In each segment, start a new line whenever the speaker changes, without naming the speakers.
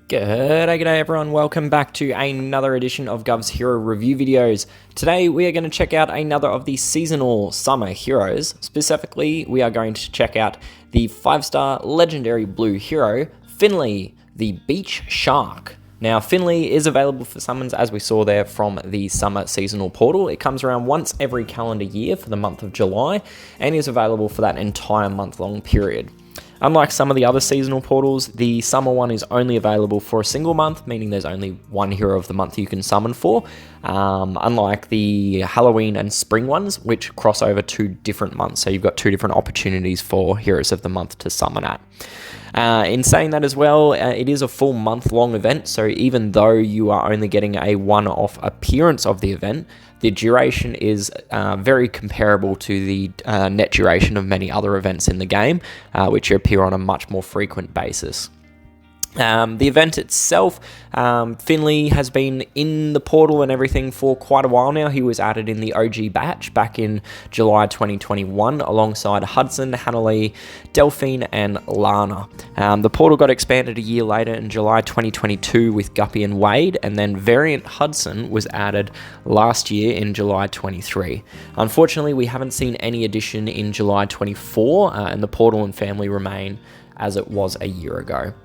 G'day everyone, welcome back to another edition of Guvs Hero Review videos. Today we are going to check out another of the seasonal summer heroes. Specifically, we are going to check out the 5-star legendary blue hero, Finlay, the beach shark. Now, Finlay is available for summons, as we saw there, from the summer seasonal portal. It comes around once every calendar year for the month of July and is available for that entire month-long period. Unlike some of the other seasonal portals, the summer one is only available for a single month, meaning there's only one hero of the month you can summon for, unlike the Halloween and spring ones, which cross over 2 different months. So you've got 2 different opportunities for heroes of the month to summon at. In saying that as well, it is a full month-long event, so even though you are only getting a one-off appearance of the event, the duration is very comparable to the net duration of many other events in the game, which appear on a much more frequent basis. The event itself, Finlay has been in the portal and everything for quite a while now. He was added in the OG batch back in July 2021 alongside Hudson, Hanley, Delphine and Lana. The portal got expanded a year later in July 2022 with Guppy and Wade, and then Variant Hudson was added last year in July 23. Unfortunately, we haven't seen any addition in July 24, and the portal and family remain as it was a year ago.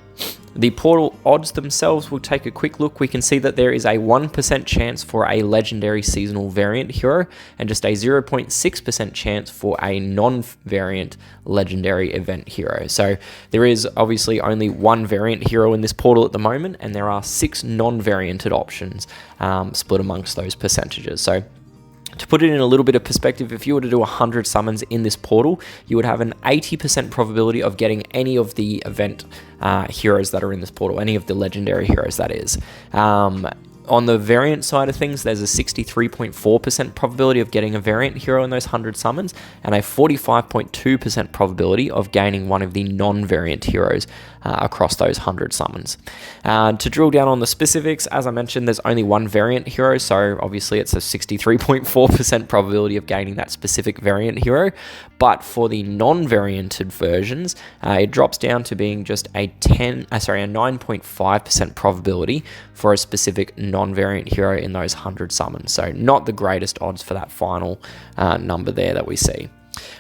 The portal odds themselves, we'll take a quick look. We can see that there is a 1% chance for a legendary seasonal variant hero and just a 0.6% chance for a non-variant legendary event hero. So there is obviously only one variant hero in this portal at the moment, and there are 6 non-varianted options split amongst those percentages. So to put it in a little bit of perspective, if you were to do 100 summons in this portal, you would have an 80% probability of getting any of the event heroes that are in this portal, any of the legendary heroes, that is. On the variant side of things, there's a 63.4% probability of getting a variant hero in those 100 summons, and a 45.2% probability of gaining one of the non-variant heroes across those 100 summons. To drill down on the specifics, as I mentioned, there's only one variant hero, so obviously it's a 63.4% probability of gaining that specific variant hero, but for the non-varianted versions, it drops down to being just a 9.5% probability for a specific non-variant hero in those 100 summons. So not the greatest odds for that final number there that we see.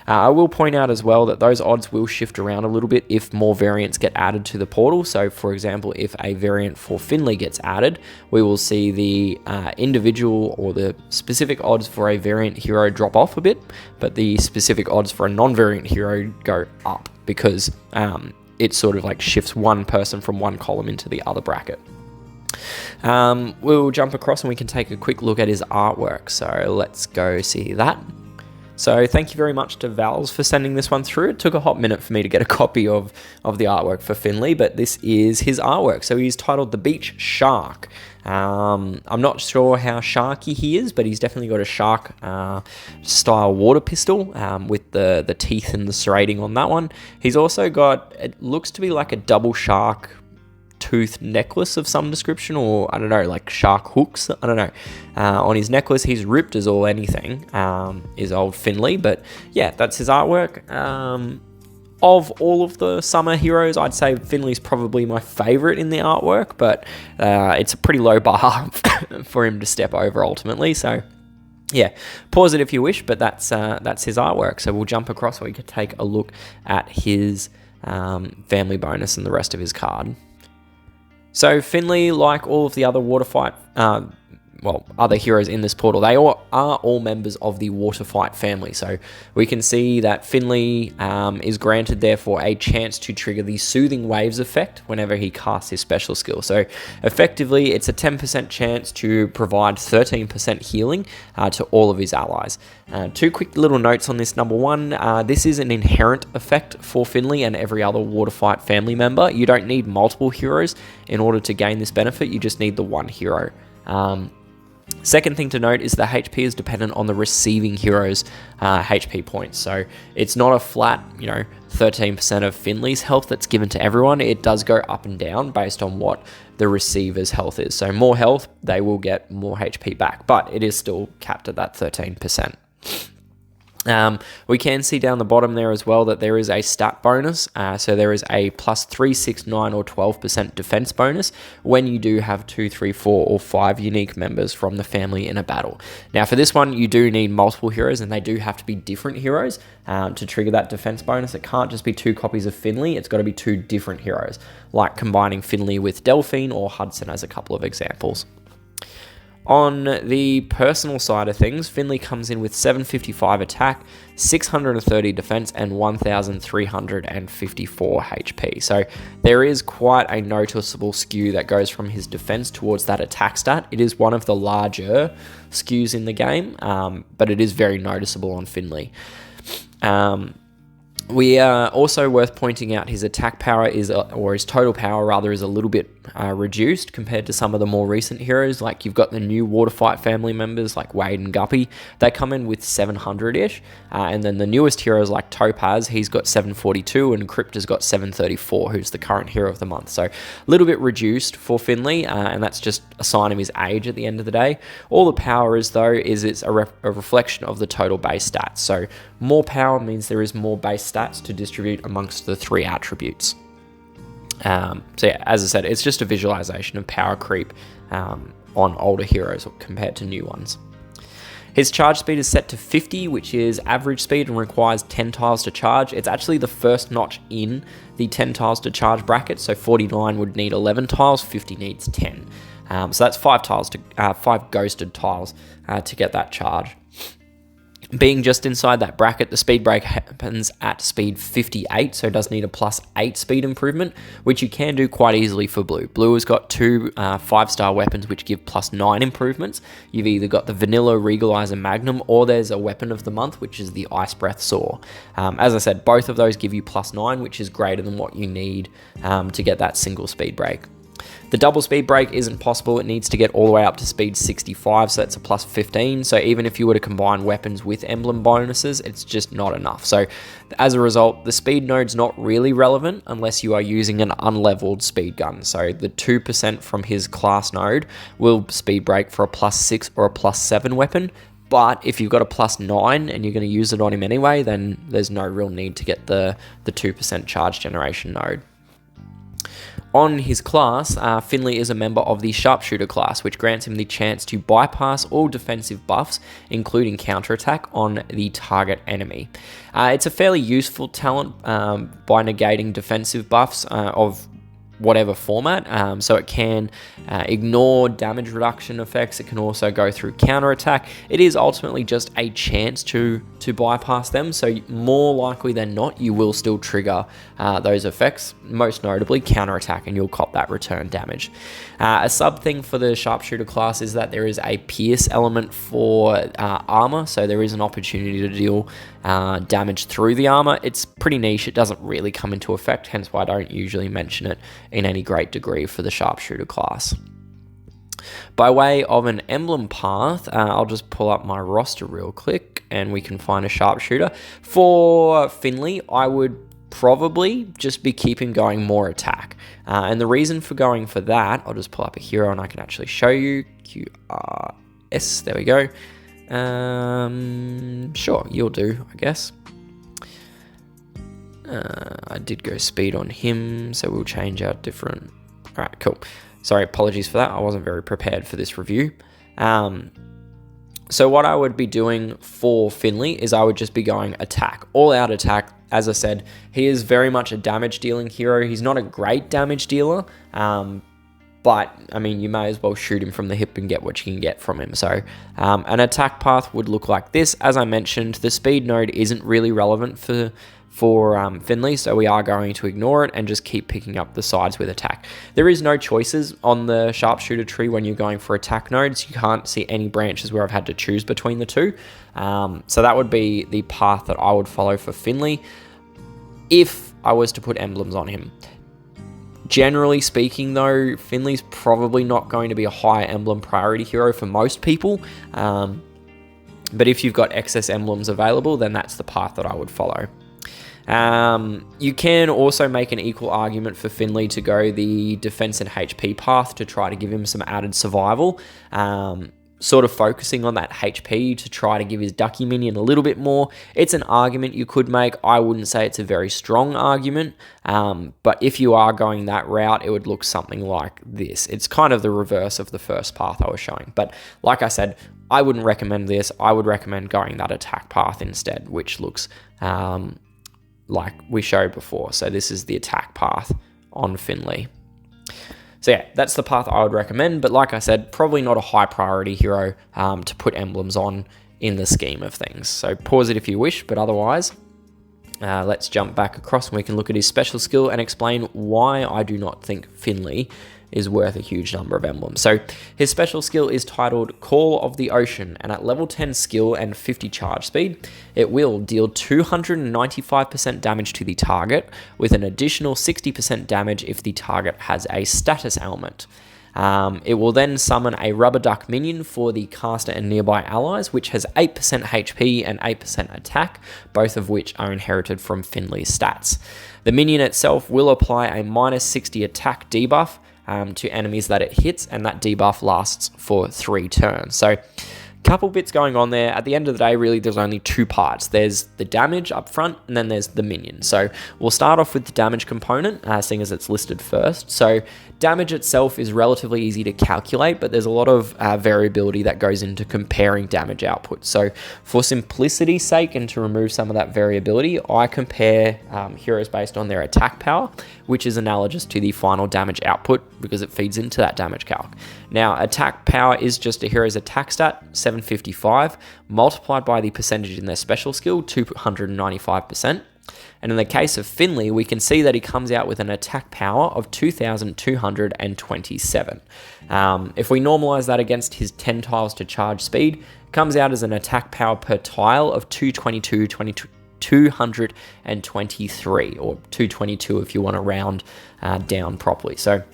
I will point out as well that those odds will shift around a little bit if more variants get added to the portal. So for example, if a variant for Finlay gets added, we will see the individual or the specific odds for a variant hero drop off a bit, but the specific odds for a non-variant hero go up because it sort of like shifts one person from one column into the other bracket. We'll jump across and we can take a quick look at his artwork. So let's go see that. So thank you very much to Vals for sending this one through. It took a hot minute for me to get a copy of the artwork for Finlay, but this is his artwork. So he's titled The Beach Shark. I'm not sure how sharky he is, but he's definitely got a shark style water pistol with the teeth and the serrating on that one. He's also got, it looks to be like a double shark tooth necklace of some description, or I don't know, like shark hooks, I don't know. On his necklace, he's ripped as all anything, is old Finlay, but yeah, that's his artwork. Of all of the summer heroes, I'd say Finlay's probably my favorite in the artwork, but it's a pretty low bar for him to step over ultimately, so yeah, pause it if you wish, but that's his artwork. So we'll jump across so we could take a look at his family bonus and the rest of his card. So Finlay, like all of the other water fight, other heroes in this portal, they are all members of the water fight family. So we can see that Finlay is granted, therefore, a chance to trigger the Soothing Waves effect whenever he casts his special skill. So effectively, it's a 10% chance to provide 13% healing to all of his allies. 2 quick little notes on this. Number 1, this is an inherent effect for Finlay and every other water fight family member. You don't need multiple heroes in order to gain this benefit. You just need the one hero. Second thing to note is the HP is dependent on the receiving hero's HP points. So it's not a flat, 13% of Finlay's health that's given to everyone. It does go up and down based on what the receiver's health is. So more health, they will get more HP back, but it is still capped at that 13%. We can see down the bottom there as well that there is a stat bonus. So there is a plus 3, 6, 9 or 12% defense bonus when you do have 2, 3, 4 or 5 unique members from the family in a battle. Now for this one, you do need multiple heroes and they do have to be different heroes to trigger that defense bonus. It can't just be 2 copies of Finlay. It's got to be 2 different heroes, like combining Finlay with Delphine or Hudson as a couple of examples. On the personal side of things, Finlay comes in with 755 attack, 630 defense, and 1,354 HP. So there is quite a noticeable skew that goes from his defense towards that attack stat. It is one of the larger skews in the game, but it is very noticeable on Finlay. We are also worth pointing out his attack power or his total power rather, is a little bit reduced compared to some of the more recent heroes. Like you've got the new Waterfight family members like Wade and Guppy. They come in with 700-ish. And then the newest heroes like Topaz, he's got 742 and Crypta's got 734, who's the current hero of the month. So a little bit reduced for Finlay, and that's just a sign of his age at the end of the day. All the power is though, it's a reflection of the total base stats. So more power means there is more base stats to distribute amongst the 3 attributes. So yeah, as I said, it's just a visualization of power creep on older heroes compared to new ones. His charge speed is set to 50, which is average speed and requires 10 tiles to charge. It's actually the first notch in the 10 tiles to charge bracket, so 49 would need 11 tiles, 50 needs 10. So that's 5 ghosted tiles to get that charge. Being just inside that bracket, the speed break happens at speed 58, so it does need a plus 8 speed improvement, which you can do quite easily for Blue. Blue has got 2 5-star weapons which give plus 9 improvements. You've either got the Vanilla Regalizer Magnum, or there's a weapon of the month, which is the Ice Breath Saw. As I said, both of those give you plus 9, which is greater than what you need to get that single speed break. The double speed break isn't possible. It needs to get all the way up to speed 65, so that's a plus 15. So even if you were to combine weapons with emblem bonuses, it's just not enough. So as a result, the speed node's not really relevant unless you are using an unleveled speed gun. So the 2% from his class node will speed break for a plus 6 or a plus 7 weapon. But if you've got a plus 9 and you're going to use it on him anyway, then there's no real need to get the 2% charge generation node. On his class, Finlay is a member of the Sharpshooter class, which grants him the chance to bypass all defensive buffs, including counterattack, on the target enemy. It's a fairly useful talent by negating defensive buffs of whatever format, so it can ignore damage reduction effects. It can also go through counterattack. It is ultimately just a chance to bypass them, so more likely than not you will still trigger those effects, most notably counterattack, and you'll cop that return damage. A sub thing for the Sharpshooter class is that there is a pierce element for armor, so there is an opportunity to deal damage through the armor. It's pretty niche. It doesn't really come into effect, hence why I don't usually mention it in any great degree for the Sharpshooter class. By way of an emblem path, I'll just pull up my roster real quick and we can find a Sharpshooter. For Finlay, I would probably just be keeping going more attack. And the reason for going for that, I'll just pull up a hero and I can actually show you. QRS, there we go. Sure, you'll do, I guess. I did go speed on him, so we'll change our different... Alright, cool. Sorry, apologies for that. I wasn't very prepared for this review. So what I would be doing for Finlay is I would just be going attack. All out attack. As I said, he is very much a damage dealing hero. He's not a great damage dealer, but, I mean, you may as well shoot him from the hip and get what you can get from him. So, an attack path would look like this. As I mentioned, the speed node isn't really relevant for Finlay, so we are going to ignore it and just keep picking up the sides with attack. There is no choices on the Sharpshooter tree when you're going for attack nodes. You can't see any branches where I've had to choose between the two. So that would be the path that I would follow for Finlay if I was to put emblems on him. Generally speaking though, Finlay's probably not going to be a high emblem priority hero for most people. But if you've got excess emblems available, then that's the path that I would follow. You can also make an equal argument for Finlay to go the defense and HP path to try to give him some added survival. sort of focusing on that HP to try to give his ducky minion a little bit more. It's an argument you could make. I wouldn't say it's a very strong argument, but if you are going that route, it would look something like this. It's kind of the reverse of the first path I was showing, but like I said, I wouldn't recommend this. I would recommend going that attack path instead, which looks like we showed before. So this is the attack path on Finlay. So yeah, that's the path I would recommend, but like I said, probably not a high priority hero to put emblems on in the scheme of things. So pause it if you wish, but otherwise, let's jump back across and we can look at his special skill and explain why I do not think Finlay is worth a huge number of emblems. So his special skill is titled Call of the Ocean, and at level 10 skill and 50 charge speed, it will deal 295% damage to the target, with an additional 60% damage if the target has a status ailment. It will then summon a rubber duck minion for the caster and nearby allies, which has 8% HP and 8% attack, both of which are inherited from Finlay's stats. The minion itself will apply a minus 60 attack debuff to enemies that it hits, and that debuff lasts for 3 turns. So couple bits going on there. At the end of the day, really, there's only 2 parts. There's the damage up front, and then there's the minion. So we'll start off with the damage component, seeing as it's listed first. So damage itself is relatively easy to calculate, but there's a lot of variability that goes into comparing damage output. So for simplicity's sake and to remove some of that variability, I compare heroes based on their attack power, which is analogous to the final damage output because it feeds into that damage calc. Now, attack power is just a hero's attack stat, 755, multiplied by the percentage in their special skill, 295%. And in the case of Finlay, we can see that he comes out with an attack power of 2,227. If we normalize that against his 10 tiles to charge speed, it comes out as an attack power per tile of 223, or 222 if you want to round down properly. So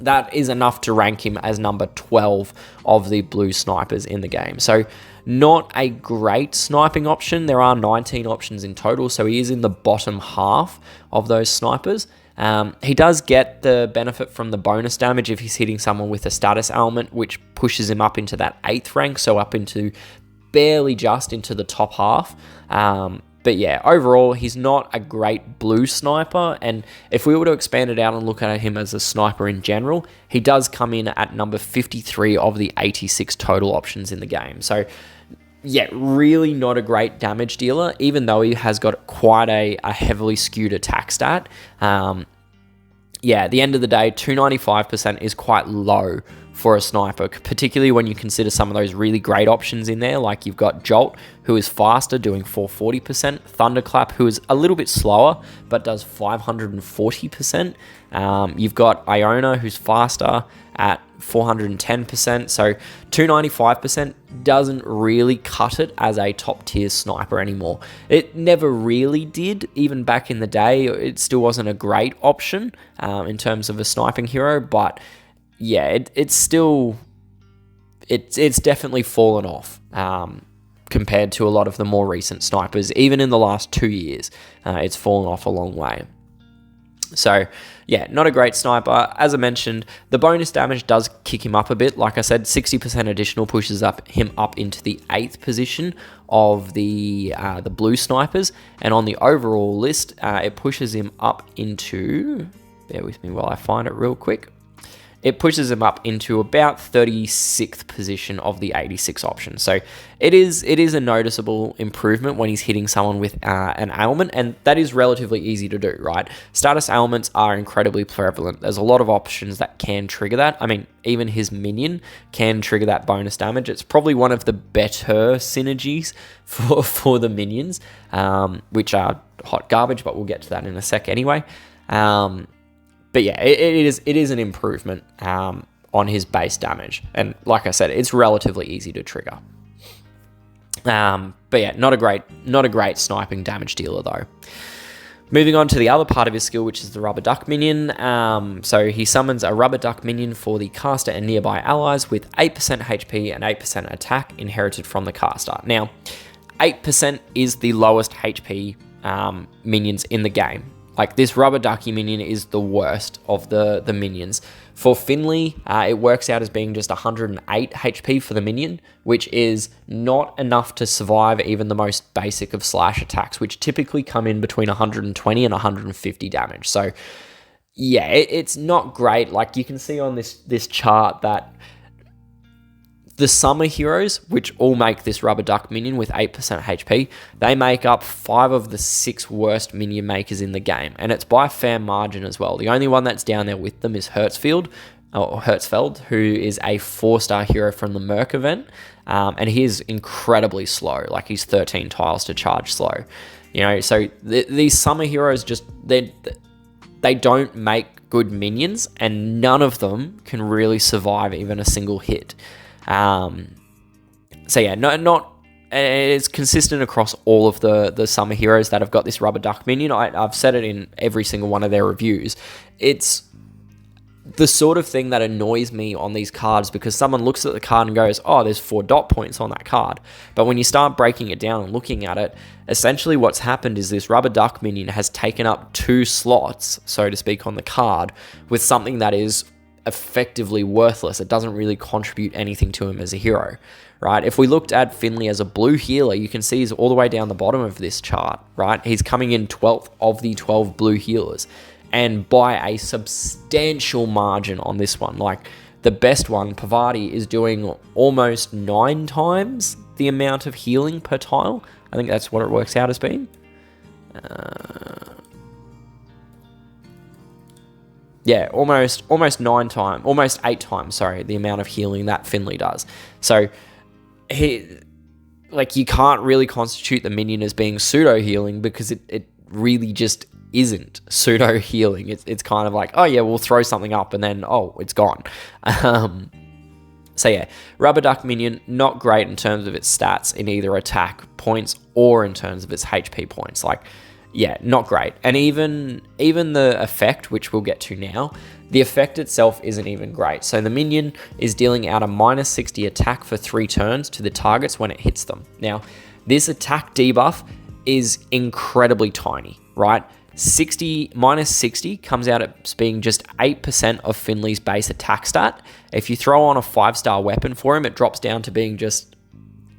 that is enough to rank him as number 12 of the blue snipers in the game. So not a great sniping option. There are 19 options in total, so he is in the bottom half of those snipers. He does get the benefit from the bonus damage if he's hitting someone with a status ailment, which pushes him up into that 8th rank, so up into barely just into the top half. But yeah, overall, he's not a great blue sniper, and if we were to expand it out and look at him as a sniper in general, he does come in at number 53 of the 86 total options in the game. So yeah, really not a great damage dealer, even though he has got quite a heavily skewed attack stat. Yeah, at the end of the day, 295% is quite low for a sniper, particularly when you consider some of those really great options in there, like you've got Jolt, who is faster, doing 440%, Thunderclap, who is a little bit slower, but does 540%. You've got Iona, who's faster at 410%, so 295% doesn't really cut it as a top tier sniper anymore. It never really did, even back in the day. It still wasn't a great option in terms of a sniping hero, but yeah, it's definitely fallen off compared to a lot of the more recent snipers. Even in the last 2 years, it's fallen off a long way. So yeah, not a great sniper. As I mentioned, the bonus damage does kick him up a bit. Like I said, 60% additional pushes him up into the 8th position of the blue snipers, and on the overall list, it pushes him up into, bear with me while I find it real quick. It pushes him up into about 36th position of the 86 options. So it is a noticeable improvement when he's hitting someone with an ailment, and that is relatively easy to do, right? Status ailments are incredibly prevalent. There's a lot of options that can trigger that. I mean, even his minion can trigger that bonus damage. It's probably one of the better synergies for the minions, which are hot garbage, but we'll get to that in a sec anyway. But yeah, it is an improvement on his base damage. And like I said, it's relatively easy to trigger. But yeah, not a great sniping damage dealer though. Moving on to the other part of his skill, which is the rubber duck minion. So he summons a rubber duck minion for the caster and nearby allies with 8% HP and 8% attack inherited from the caster. Now, 8% is the lowest HP minions in the game. Like, this rubber ducky minion is the worst of the minions. For Finlay, it works out as being just 108 HP for the minion, which is not enough to survive even the most basic of slash attacks, which typically come in between 120 and 150 damage. So, yeah, it's not great. Like, you can see on this chart that the summer heroes, which all make this rubber duck minion with 8% HP, they make up 5 of the 6 worst minion makers in the game. And it's by a fair margin as well. The only one that's down there with them is Hertzfeld, who is a 4-star hero from the Merc event. And he is incredibly slow. Like, he's 13 tiles to charge slow. You know, so these summer heroes just, they don't make good minions, and none of them can really survive even a single hit. So yeah, it's consistent across all of the summer heroes that have got this rubber duck minion. I've said it in every single one of their reviews. It's the sort of thing that annoys me on these cards, because someone looks at the card and goes, oh, there's 4 dot points on that card. But when you start breaking it down and looking at it, essentially what's happened is this rubber duck minion has taken up 2 slots, so to speak, on the card with something that is effectively worthless. It doesn't really contribute anything to him as a hero, right? If we looked at Finlay as a blue healer, you can see he's all the way down the bottom of this chart, right? He's coming in 12th of the 12 blue healers, and by a substantial margin on this one. Like, the best one, Pavati, is doing almost 9 times the amount of healing per tile. I think that's what it works out as being. Yeah, almost 8 times, sorry, the amount of healing that Finlay does. So, you can't really constitute the minion as being pseudo-healing, because it really just isn't pseudo-healing. It's kind of like, oh yeah, we'll throw something up and then, oh, it's gone. So yeah, rubber duck minion, not great in terms of its stats in either attack points or in terms of its HP points. Like, yeah, not great. And even the effect, which we'll get to now, the effect itself isn't even great. So the minion is dealing out a -60 attack for 3 turns to the targets when it hits them. Now, this attack debuff is incredibly tiny, right? -60 comes out as being just 8% of Finlay's base attack stat. If you throw on a 5-star weapon for him, it drops down to being just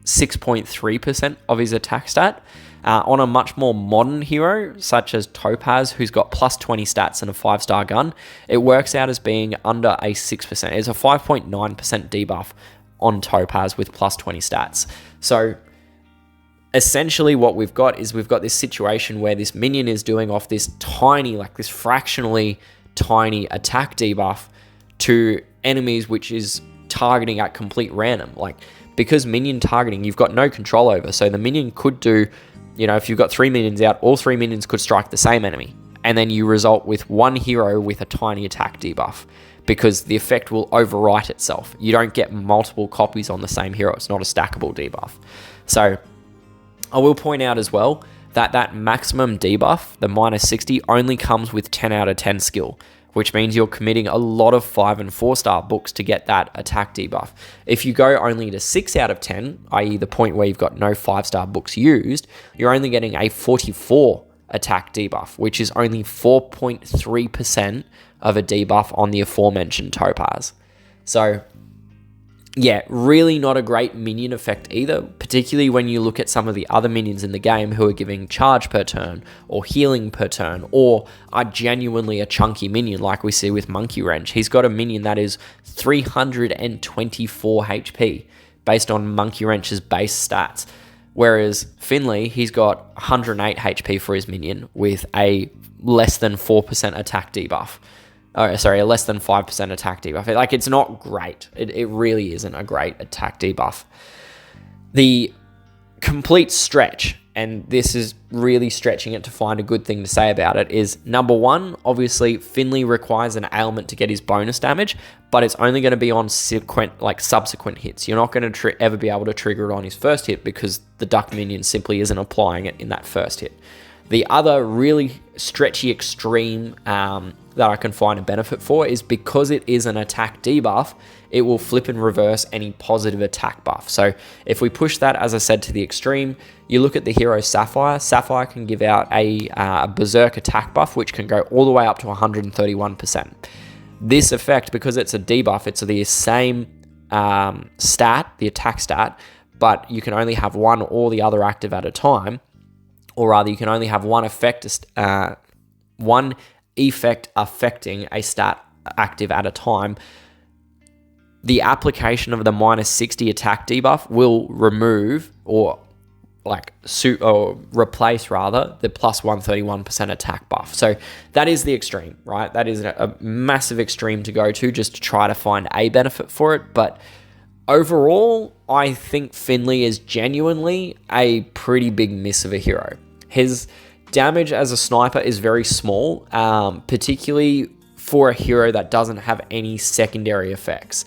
6.3% of his attack stat. On a much more modern hero, such as Topaz, who's got +20 stats and a 5-star gun, it works out as being under a 6%. It's a 5.9% debuff on Topaz with +20 stats. So essentially what we've got this situation where this minion is doing off this tiny, like this fractionally tiny attack debuff to enemies, which is targeting at complete random. Like, because minion targeting, you've got no control over. So the minion could do, you know, if you've got 3 minions out, all 3 minions could strike the same enemy. And then you result with one hero with a tiny attack debuff, because the effect will overwrite itself. You don't get multiple copies on the same hero. It's not a stackable debuff. So I will point out as well that maximum debuff, the -60, only comes with 10 out of 10 skill, which means you're committing a lot of 5 and 4-star books to get that attack debuff. If you go only to 6 out of 10, i.e. the point where you've got no 5-star books used, you're only getting a 44 attack debuff, which is only 4.3% of a debuff on the aforementioned Topaz. So yeah, really not a great minion effect either, particularly when you look at some of the other minions in the game who are giving charge per turn or healing per turn, or are genuinely a chunky minion like we see with Monkey Wrench. He's got a minion that is 324 HP based on Monkey Wrench's base stats, whereas Finlay, he's got 108 HP for his minion with a less than 4% attack debuff. Oh, sorry, a less than 5% attack debuff. Like, it's not great. It really isn't a great attack debuff. The complete stretch, and this is really stretching it to find a good thing to say about it, is number 1, obviously, Finlay requires an ailment to get his bonus damage, but it's only going to be on subsequent hits. You're not going to ever be able to trigger it on his first hit, because the duck minion simply isn't applying it in that first hit. The other really stretchy extreme that I can find a benefit for is because it is an attack debuff, it will flip and reverse any positive attack buff. So if we push that, as I said, to the extreme, you look at the hero Sapphire. Sapphire can give out a Berserk attack buff, which can go all the way up to 131%. This effect, because it's a debuff, it's the same stat, the attack stat, but you can only have one or the other active at a time, or rather you can only have one effect affecting a stat active at a time. The application of the -60 attack debuff will remove or replace rather the plus 131% attack buff. So that is the extreme, right? That is a massive extreme to go to just to try to find a benefit for it. But overall, I think Finlay is genuinely a pretty big miss of a hero. His damage as a sniper is very small, particularly for a hero that doesn't have any secondary effects.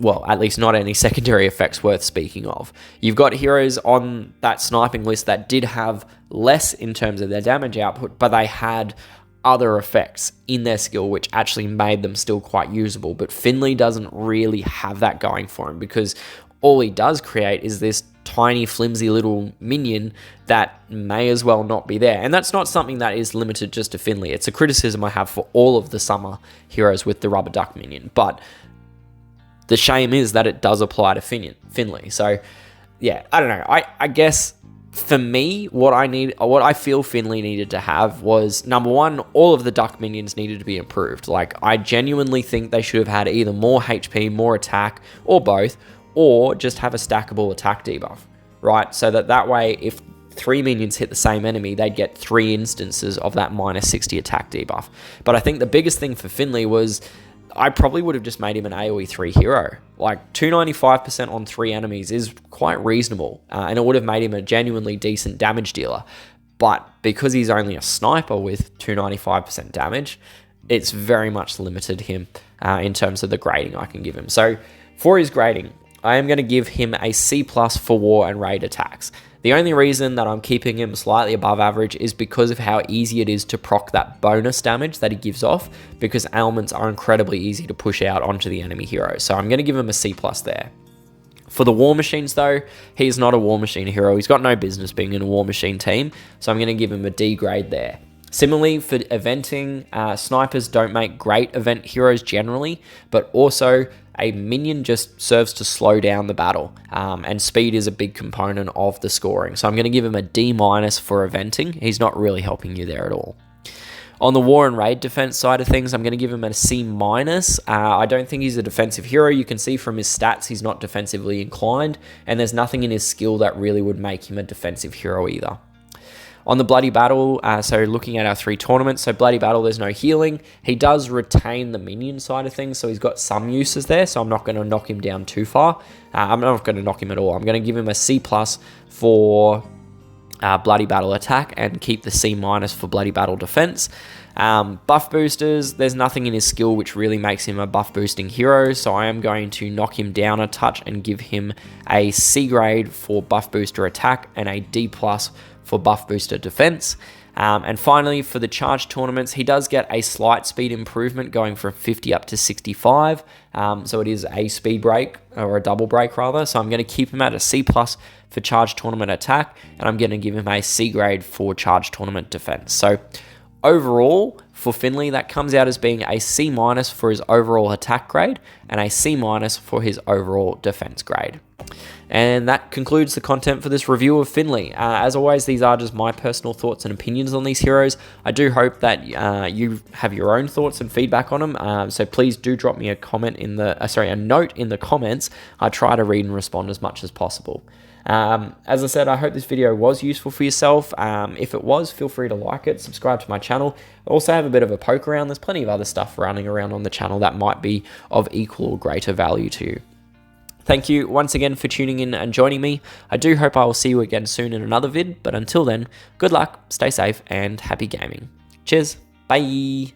Well, at least not any secondary effects worth speaking of. You've got heroes on that sniping list that did have less in terms of their damage output, but they had other effects in their skill which actually made them still quite usable. But Finlay doesn't really have that going for him, because all he does create is this tiny, flimsy little minion that may as well not be there. And that's not something that is limited just to Finlay. It's a criticism I have for all of the summer heroes with the rubber duck minion. But the shame is that it does apply to Finlay. So, yeah, I don't know. I guess for me, what I feel Finlay needed to have was, number one, all of the duck minions needed to be improved. Like, I genuinely think they should have had either more HP, more attack, or both, or just have a stackable attack debuff, right? So that way, if 3 minions hit the same enemy, they'd get 3 instances of that -60 attack debuff. But I think the biggest thing for Finlay was, I probably would have just made him an AoE 3 hero. Like, 295% on 3 enemies is quite reasonable, and it would have made him a genuinely decent damage dealer. But because he's only a sniper with 295% damage, it's very much limited him in terms of the grading I can give him. So for his grading, I am going to give him a C+ for war and raid attacks. The only reason that I'm keeping him slightly above average is because of how easy it is to proc that bonus damage that he gives off, because ailments are incredibly easy to push out onto the enemy hero. So I'm going to give him a C+ there. For the war machines though, he's not a war machine hero. He's got no business being in a war machine team. So I'm going to give him a D grade there. Similarly, for eventing, snipers don't make great event heroes generally, but also a minion just serves to slow down the battle, and speed is a big component of the scoring. So I'm going to give him a D- for eventing. He's not really helping you there at all. On the war and raid defense side of things, I'm going to give him a C-. I don't think he's a defensive hero. You can see from his stats he's not defensively inclined, and there's nothing in his skill that really would make him a defensive hero either. On the Bloody Battle, so looking at our 3 tournaments, so Bloody Battle, there's no healing. He does retain the minion side of things, so he's got some uses there, so I'm not going to knock him down too far. I'm not going to knock him at all. I'm going to give him a C+ for Bloody Battle attack and keep the C- for Bloody Battle defense. Buff boosters, there's nothing in his skill which really makes him a buff boosting hero, so I am going to knock him down a touch and give him a C grade for buff booster attack and a D+ for buff booster defense. And finally, for the charge tournaments, he does get a slight speed improvement going from 50 up to 65. So it is a speed break, or a double break rather. So I'm going to keep him at a C+ for charge tournament attack, and I'm going to give him a C grade for charge tournament defense. So overall, for Finlay, that comes out as being a C- for his overall attack grade and a C- for his overall defense grade. And that concludes the content for this review of Finlay. As always, these are just my personal thoughts and opinions on these heroes. I do hope that you have your own thoughts and feedback on them. So please do drop me a comment a note in the comments. I try to read and respond as much as possible. As I said, I hope this video was useful for yourself. If it was, feel free to like it, subscribe to my channel. I also have a bit of a poke around. There's plenty of other stuff running around on the channel that might be of equal or greater value to you. Thank you once again for tuning in and joining me. I do hope I will see you again soon in another vid, but until then, good luck, stay safe, and happy gaming. Cheers, bye!